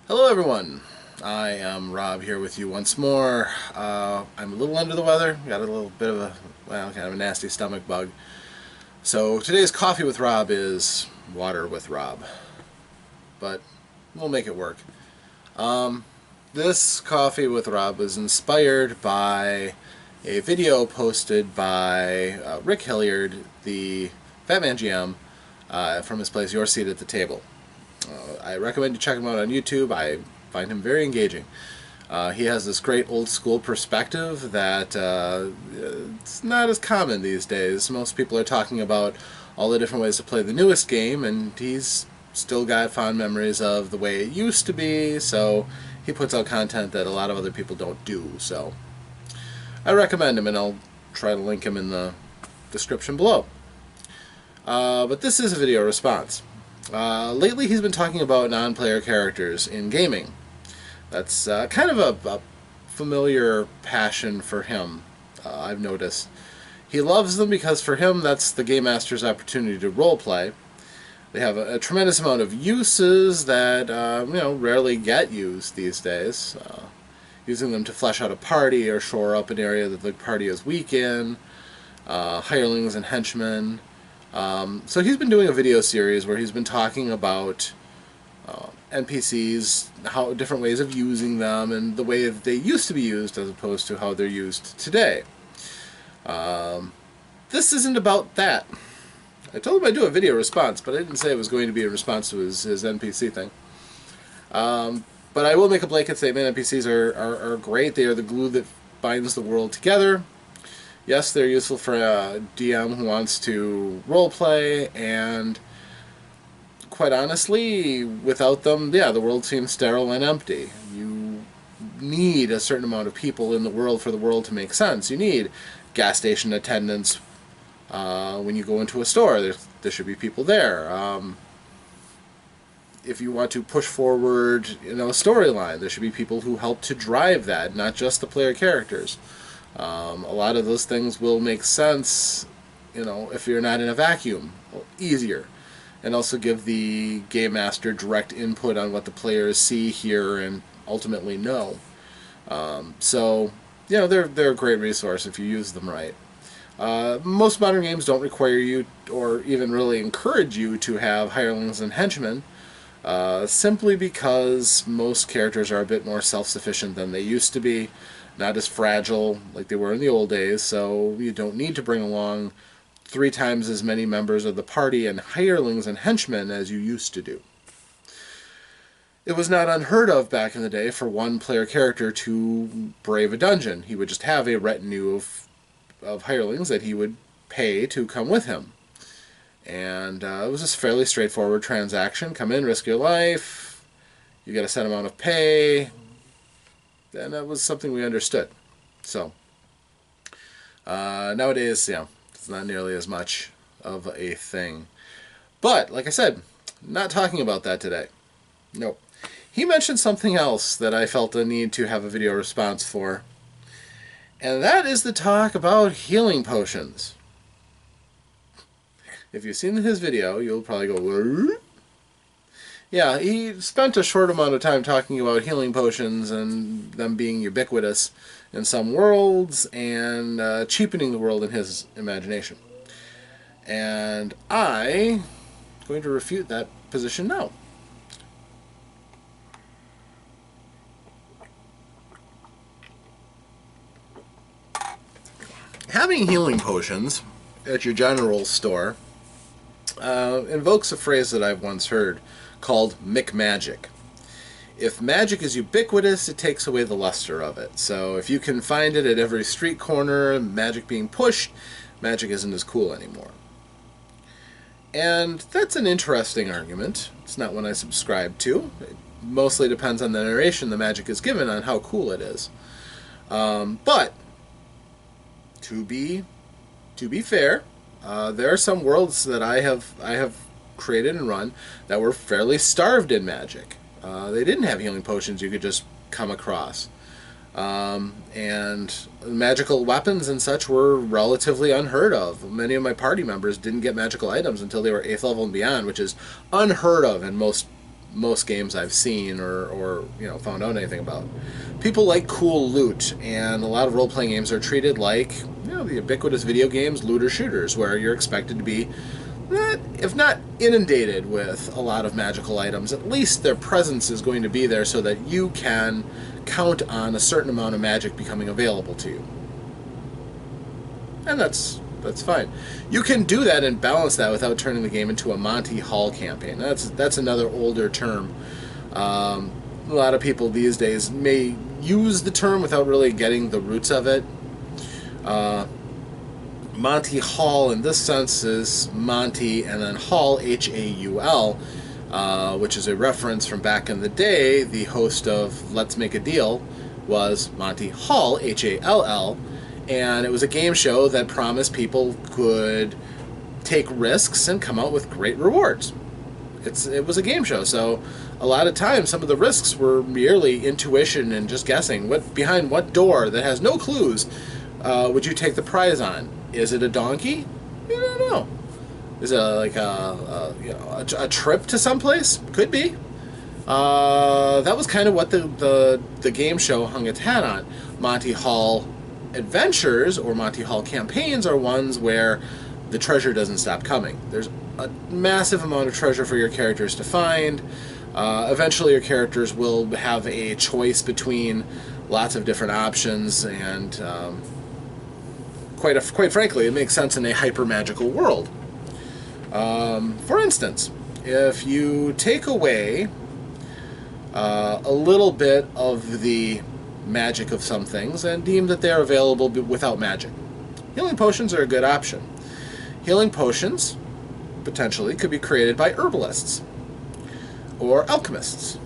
Hello everyone, I am Rob here with you once more. I'm a little under the weather, got a little bit of kind of a nasty stomach bug. So today's Coffee with Rob is Water with Rob, but we'll make it work. This Coffee with Rob was inspired by a video posted by Rick Hilliard, the Fat Man GM, from his place Your Seat at the Table. I recommend you check him out on YouTube. I find him very engaging. He has this great old school perspective that it's not as common these days. Most people are talking about all the different ways to play the newest game, and he's still got fond memories of the way it used to be, so he puts out content that a lot of other people don't do. So I recommend him, and I'll try to link him in the description below. But this is a video response. Lately he's been talking about non-player characters in gaming. That's kind of a familiar passion for him, I've noticed. He loves them because for him that's the Game Master's opportunity to roleplay. They have a tremendous amount of uses that rarely get used these days. Using them to flesh out a party or shore up an area that the party is weak in, hirelings and henchmen. So he's been doing a video series where he's been talking about NPCs, how different ways of using them, and the way that they used to be used as opposed to how they're used today. This isn't about that. I told him I'd do a video response, but I didn't say it was going to be a response to his NPC thing. But I will make a blanket statement. NPCs are great. They are the glue that binds the world together. Yes, they're useful for a DM who wants to roleplay, and quite honestly, without them, yeah, the world seems sterile and empty. You need a certain amount of people in the world for the world to make sense. You need gas station attendants. When you go into a store, there should be people there. If you want to push forward, a storyline, there should be people who help to drive that, not just the player characters. A lot of those things will make sense, if you're not in a vacuum. Easier. And also give the Game Master direct input on what the players see, hear, and ultimately know. They're a great resource if you use them right. Most modern games don't require you, or even really encourage you, to have hirelings and henchmen, simply because most characters are a bit more self-sufficient than they used to be. Not as fragile like they were in the old days, so you don't need to bring along 3 times as many members of the party and hirelings and henchmen as you used to do. It was not unheard of back in the day for one player character to brave a dungeon. He would just have a retinue of hirelings that he would pay to come with him. And it was a fairly straightforward transaction. Come in, risk your life, you get a set amount of pay, and that was something we understood. So nowadays, it's not nearly as much of a thing. But like I said, not talking about that today. Nope. He mentioned something else that I felt the need to have a video response for, and that is the talk about healing potions. If you've seen his video, you'll probably go, "What?" Yeah, he spent a short amount of time talking about healing potions and them being ubiquitous in some worlds and cheapening the world in his imagination. And I'm going to refute that position now. Having healing potions at your general store invokes a phrase that I've once heard called McMagic. If magic is ubiquitous, it takes away the luster of it. So if you can find it at every street corner, magic being pushed, magic isn't as cool anymore. And that's an interesting argument. It's not one I subscribe to. It mostly depends on the narration the magic is given on how cool it is. But to be fair, there are some worlds that I have created and run that were fairly starved in magic. They didn't have healing potions you could just come across. And magical weapons and such were relatively unheard of. Many of my party members didn't get magical items until they were 8th level and beyond, which is unheard of in most most games I've seen or found out anything about. People like cool loot, and a lot of role-playing games are treated like the ubiquitous video games, looter shooters, where you're expected to be, if not inundated with a lot of magical items, at least their presence is going to be there so that you can count on a certain amount of magic becoming available to you. And that's fine. You can do that and balance that without turning the game into a Monty Hall campaign. That's another older term. A lot of people these days may use the term without really getting the roots of it. Monty Hall in this sense is Monty and then Hall, H-A-U-L, which is a reference from back in the day. The host of Let's Make a Deal was Monty Hall, H-A-L-L, and it was a game show that promised people could take risks and come out with great rewards. It was a game show, so a lot of times some of the risks were merely intuition and just guessing. Behind what door that has no clues would you take the prize on? Is it a donkey? You don't know. Is it like a trip to someplace? Could be. That was kind of what the game show hung its hat on. Monty Hall adventures or Monty Hall campaigns are ones where the treasure doesn't stop coming. There's a massive amount of treasure for your characters to find. Eventually your characters will have a choice between lots of different options, and quite frankly, it makes sense in a hyper-magical world. For instance, if you take away a little bit of the magic of some things and deem that they're available without magic, healing potions are a good option. Healing potions, potentially, could be created by herbalists or alchemists.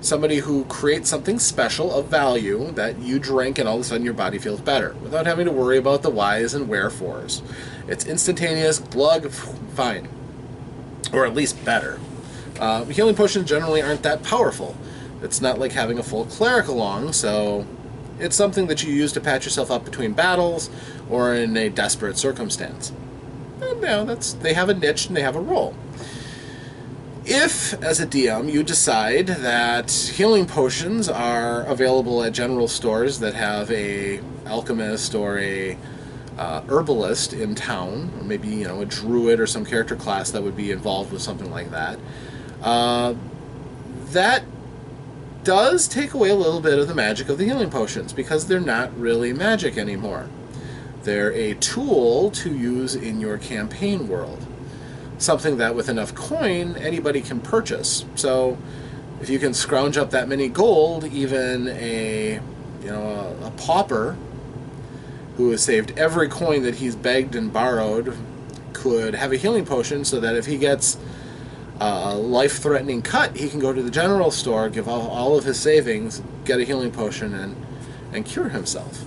Somebody who creates something special of value that you drink and all of a sudden your body feels better without having to worry about the whys and wherefores. It's instantaneous, glug, fine. Or at least better. Healing potions generally aren't that powerful. It's not like having a full cleric along, so it's something that you use to patch yourself up between battles or in a desperate circumstance. And they have a niche and they have a role. If, as a DM, you decide that healing potions are available at general stores that have a alchemist or a herbalist in town, or maybe a druid or some character class that would be involved with something like that, that does take away a little bit of the magic of the healing potions, because they're not really magic anymore. They're a tool to use in your campaign world. Something that with enough coin anybody can purchase. So if you can scrounge up that many gold, even a pauper who has saved every coin that he's begged and borrowed could have a healing potion, so that if he gets a life-threatening cut, he can go to the general store, give all of his savings, get a healing potion, and cure himself.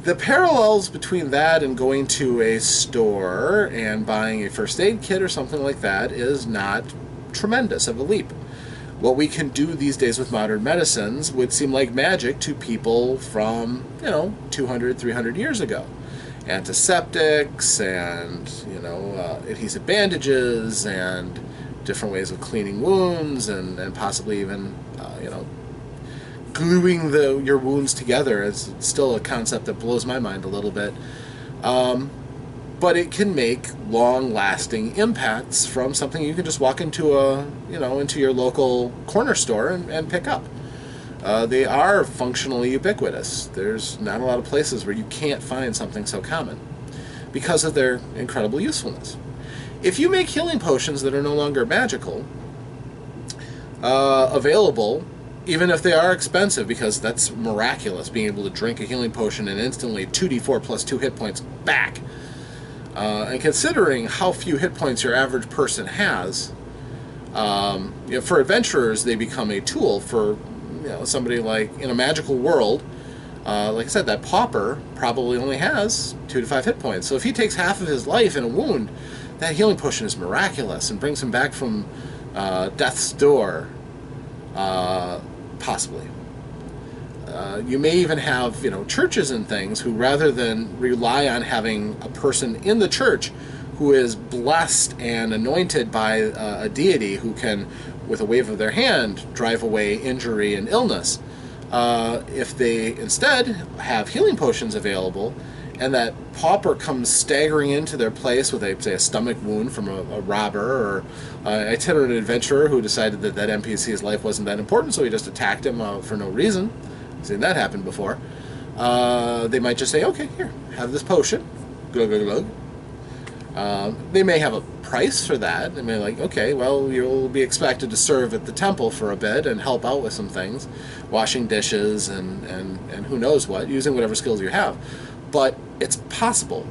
The parallels between that and going to a store and buying a first aid kit or something like that is not tremendous of a leap. What we can do these days with modern medicines would seem like magic to people from 200, 300 years ago. Antiseptics and adhesive bandages and different ways of cleaning wounds and possibly even gluing your wounds together is still a concept that blows my mind a little bit. But it can make long-lasting impacts from something you can just walk into into your local corner store and pick up. They are functionally ubiquitous. There's not a lot of places where you can't find something so common because of their incredible usefulness. If you make healing potions that are no longer magical available, even if they are expensive, because that's miraculous, being able to drink a healing potion and instantly 2d4 plus 2 hit points back. And considering how few hit points your average person has, for adventurers they become a tool. For somebody like in a magical world, like I said, that pauper probably only has 2 to 5 hit points. So if he takes half of his life in a wound, that healing potion is miraculous and brings him back from death's door. Possibly. You may even have, churches and things who, rather than rely on having a person in the church who is blessed and anointed by a deity who can, with a wave of their hand, drive away injury and illness. If they instead have healing potions available, and that pauper comes staggering into their place with a, say, a stomach wound from a robber or an itinerant adventurer who decided that that NPC's life wasn't that important, so he just attacked him for no reason. I've seen that happen before. They might just say, okay, here, have this potion. Glug, glug, glug. They may have a price for that. They may be like, okay, well, you'll be expected to serve at the temple for a bit and help out with some things, washing dishes and who knows what, using whatever skills you have. But it's possible,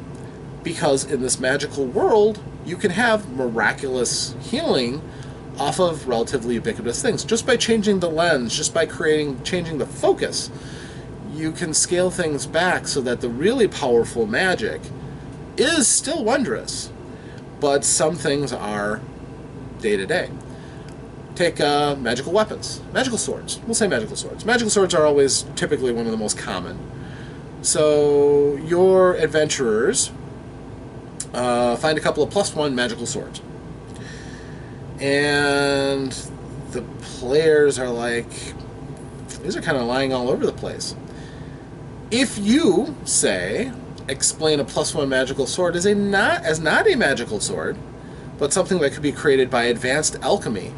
because in this magical world, you can have miraculous healing off of relatively ubiquitous things. Just by changing the lens, just by changing the focus, you can scale things back so that the really powerful magic is still wondrous, but some things are day-to-day. Take magical weapons, magical swords. We'll say magical swords. Magical swords are always typically one of the most common. So your adventurers find a couple of +1 magical swords. And the players are like, these are kind of lying all over the place. If you, say, explain a +1 magical sword as not a magical sword, but something that could be created by advanced alchemy.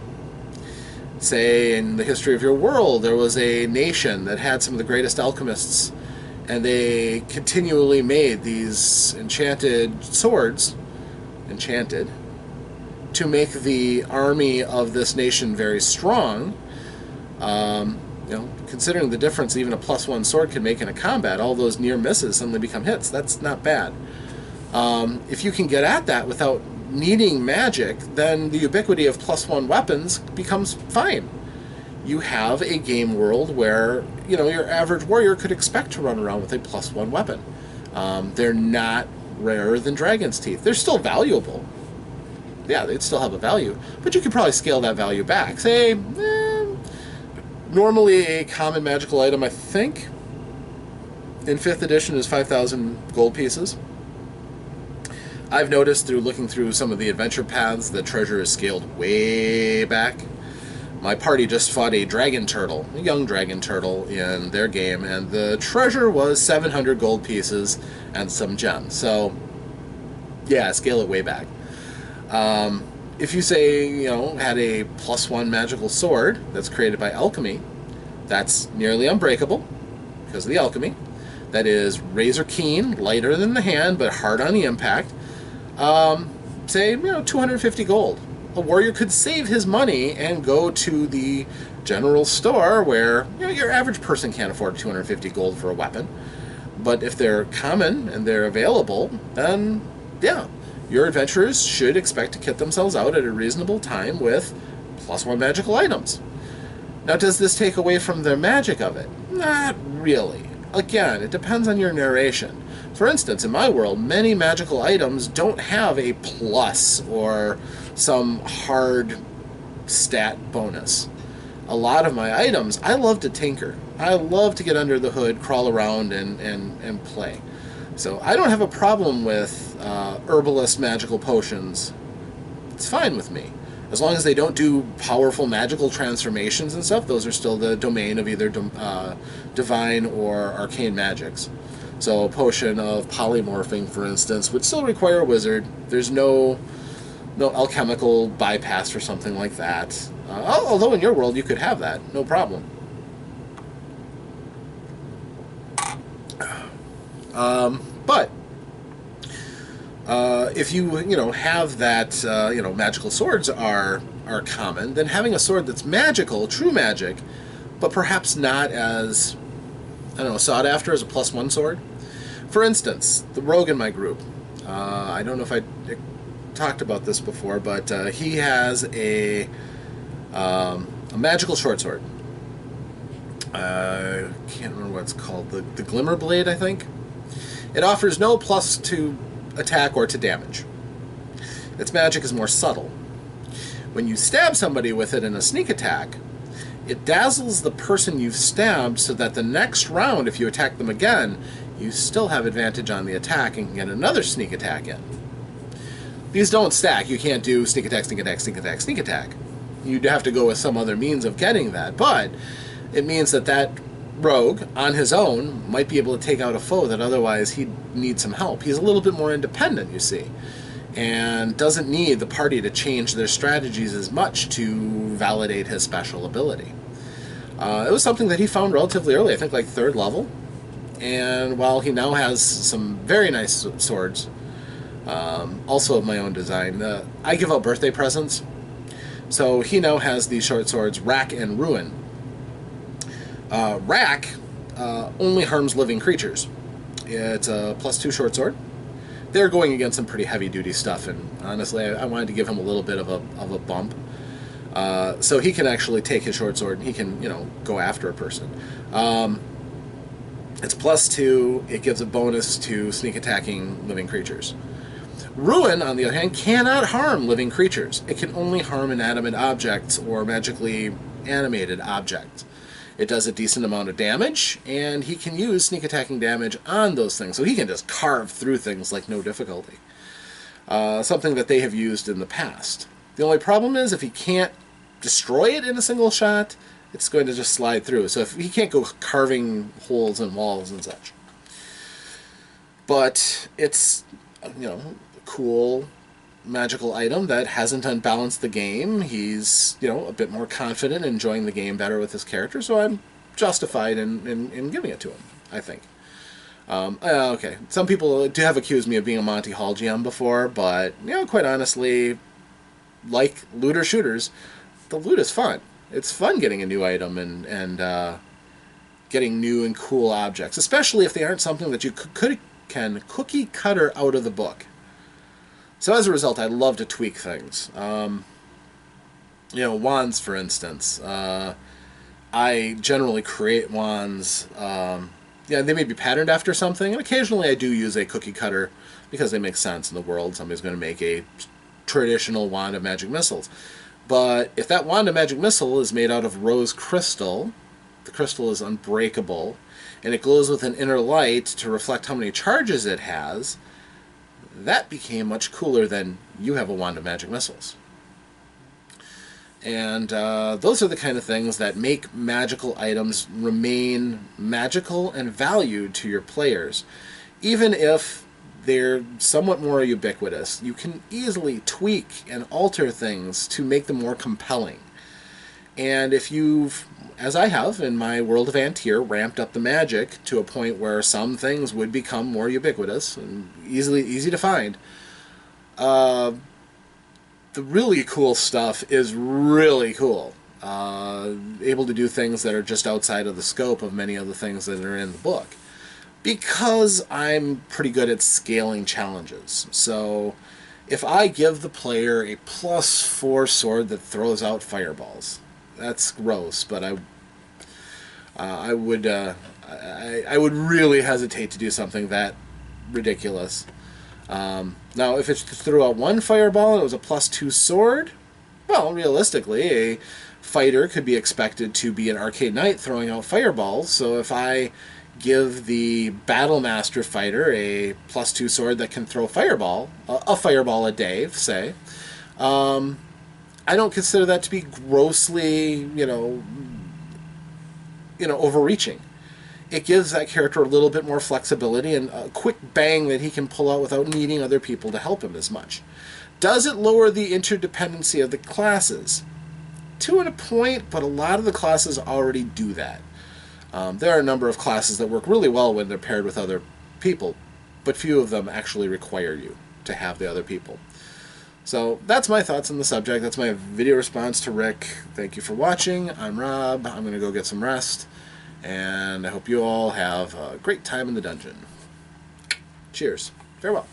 Say, in the history of your world, there was a nation that had some of the greatest alchemists, and they continually made these enchanted swords, to make the army of this nation very strong. Considering the difference even a +1 sword can make in a combat, all those near misses suddenly become hits. That's not bad. If you can get at that without needing magic, then the ubiquity of +1 weapons becomes fine. You have a game world where, your average warrior could expect to run around with a +1 weapon. They're not rarer than dragon's teeth. They're still valuable. Yeah, they'd still have a value, but you could probably scale that value back. Say, normally a common magical item, I think, in 5th edition is 5,000 gold pieces. I've noticed through looking through some of the adventure paths that treasure is scaled way back. My party just fought a dragon turtle, a young dragon turtle in their game, and the treasure was 700 gold pieces and some gems. So, yeah, scale it way back. If you say, had a +1 magical sword that's created by alchemy, that's nearly unbreakable because of the alchemy. That is razor keen, lighter than the hand, but hard on the impact. Say, 250 gold. A warrior could save his money and go to the general store where, your average person can't afford 250 gold for a weapon. But if they're common and they're available, then, yeah, your adventurers should expect to kit themselves out at a reasonable time with +1 magical items. Now, does this take away from the magic of it? Not really. Again, it depends on your narration. For instance, in my world, many magical items don't have a plus or some hard stat bonus. A lot of my items, I love to tinker. I love to get under the hood, crawl around, and play. So I don't have a problem with herbalist magical potions. It's fine with me. As long as they don't do powerful magical transformations and stuff, those are still the domain of either divine or arcane magics. So a potion of polymorphing, for instance, would still require a wizard. There's no alchemical bypass or something like that. Although in your world you could have that, no problem. But if you have that magical swords are common, then having a sword that's magical, true magic, but perhaps not as sought after as a +1 sword. For instance, the rogue in my group. I don't know if I talked about this before, but he has a magical short sword. I can't remember what it's called. The Glimmer Blade, I think. It offers no plus to attack or to damage. Its magic is more subtle. When you stab somebody with it in a sneak attack, it dazzles the person you've stabbed so that the next round, if you attack them again, you still have advantage on the attack and can get another sneak attack in. These don't stack. You can't do sneak attack, sneak attack, sneak attack, sneak attack. You'd have to go with some other means of getting that, but it means that that rogue, on his own, might be able to take out a foe that otherwise he'd need some help. He's a little bit more independent, you see, and doesn't need the party to change their strategies as much to validate his special ability. It was something that he found relatively early, I think like 3rd level, and while he now has some very nice swords, also of my own design, I give out birthday presents, so he now has these short swords, Rack and Ruin. Rack only harms living creatures. It's a +2 short sword. They're going against some pretty heavy-duty stuff, and honestly, I wanted to give him a little bit of a bump. So he can actually take his short sword and he can, go after a person. It's +2. It gives a bonus to sneak attacking living creatures. Ruin, on the other hand, cannot harm living creatures. It can only harm inanimate objects or magically animated objects. It does a decent amount of damage, and he can use sneak attacking damage on those things, so he can just carve through things like no difficulty. Something that they have used in the past. The only problem is if he can't destroy it in a single shot, it's going to just slide through. So if he can't go carving holes in walls and such. But it's, a cool magical item that hasn't unbalanced the game. He's, a bit more confident, enjoying the game better with his character, so I'm justified in giving it to him, I think. Okay, some people do have accused me of being a Monty Hall GM before, but, quite honestly, like looter shooters, the loot is fun. It's fun getting a new item and getting new and cool objects, especially if they aren't something that you can cookie cutter out of the book. So as a result, I love to tweak things. Wands, for instance. I generally create wands. They may be patterned after something, and occasionally I do use a cookie cutter because they make sense in the world. Somebody's going to make a traditional wand of magic missiles. But if that wand of magic missile is made out of rose crystal, the crystal is unbreakable, and it glows with an inner light to reflect how many charges it has, that became much cooler than you have a wand of magic missiles. And those are the kind of things that make magical items remain magical and valued to your players. Even if they're somewhat more ubiquitous, you can easily tweak and alter things to make them more compelling. And if you've, as I have in my World of Antir, ramped up the magic to a point where some things would become more ubiquitous and easy to find, the really cool stuff is really cool. Able to do things that are just outside of the scope of many of the things that are in the book. Because I'm pretty good at scaling challenges. So if I give the player a +4 sword that throws out fireballs, that's gross, but I would really hesitate to do something that ridiculous. Now, if it threw out 1 fireball and it was a +2 sword, well, realistically, a fighter could be expected to be an arcade knight throwing out fireballs. So if I give the Battle Master fighter a +2 sword that can throw a fireball a day, say, I don't consider that to be grossly, overreaching. It gives that character a little bit more flexibility and a quick bang that he can pull out without needing other people to help him as much. Does it lower the interdependency of the classes? To a point, but a lot of the classes already do that. There are a number of classes that work really well when they're paired with other people, but few of them actually require you to have the other people. So that's my thoughts on the subject. That's my video response to Rick. Thank you for watching. I'm Rob. I'm going to go get some rest, and I hope you all have a great time in the dungeon. Cheers. Farewell.